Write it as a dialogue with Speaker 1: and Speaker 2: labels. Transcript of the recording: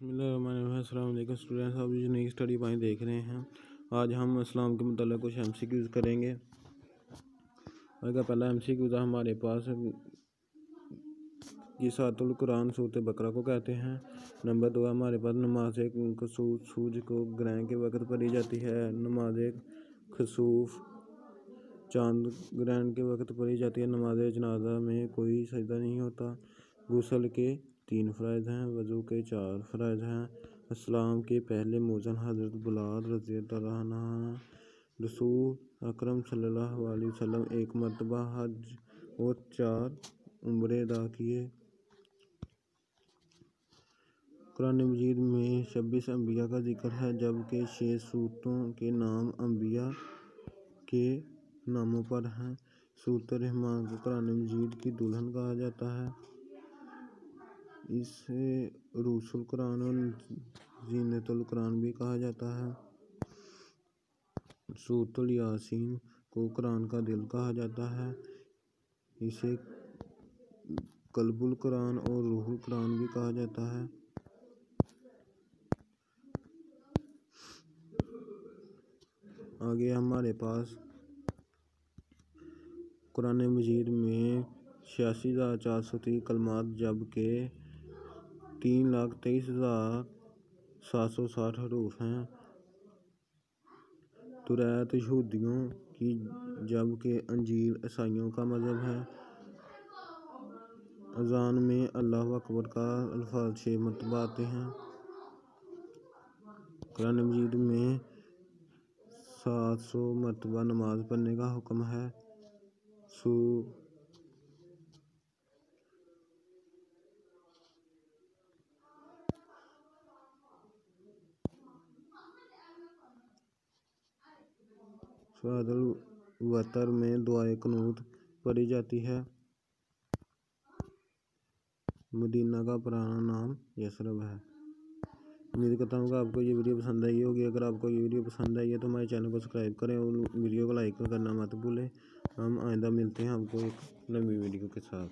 Speaker 1: अस्सलाम वालेकुम स्टूडेंट्स, आप जो नई स्टडी पॉइंट देख रहे हैं। आज हम इस्लाम के मतलब कुछ MCQs करेंगे। अगर पहला MCQ था हमारे पास कि सातुल कुरान सूरत बकरा को कहते हैं। नंबर 2 हमारे पास नमाज सूरज को ग्रहण के वक्त पढ़ी जाती है। नमाज खसूफ चांद ग्रहण के वक्त पढ़ी जाती है। नमाज जनाजा में कोई सजदा नहीं होता। गुस्ल के 3 फ़राइज़ हैं, वज़ू के 4 फ़राइज़ हैं। इस्लाम के पहले मुअज़्ज़िन हज़रत बिलाल रज़ियल्लाहु अन्हु। रसूल अकरम सल्लल्लाहु अलैहि वसल्लम 1 मरतबा हज और 4 उम्रे अदा किए। कुरान मजीद में 26 अंबिया का जिक्र है, जबकि 6 सूरतों के नाम अंबिया के नामों पर हैं। सूरत रहमान को कुरान मजीद की दुल्हन कहा जाता है। इसे रूहुल कुरान और ज़ीनतुल कुरान भी कहा जाता है। सूरत यासीन को कुरान का दिल कहा जाता है। इसे कल्बुल कुरान और रूहुल कुरान भी कहा जाता है। आगे हमारे पास कुरान मजीद में 86,430 कलमात, जबकि 3,23,760 हरूफ हैं। तौरात यहूदियों की, जबकि इंजील ईसाइयों का मज़हब है। अज़ान में अल्लाहु अकबर का अल्फाज 6 मरतबा आते हैं। कुरान मजीद में 700 मरतबा नमाज पढ़ने का हुक्म है। सूरह वतर में दुआए कुनूत पढ़ी जाती है। मदीना का पुराना नाम यसरब है। उम्मीद करता हूँ कि आपको ये वीडियो पसंद आई होगी। अगर आपको ये वीडियो पसंद आई है तो हमारे चैनल को सब्सक्राइब करें और वीडियो को लाइक करना मत भूलें। हम आइंदा मिलते हैं आपको एक नई वीडियो के साथ।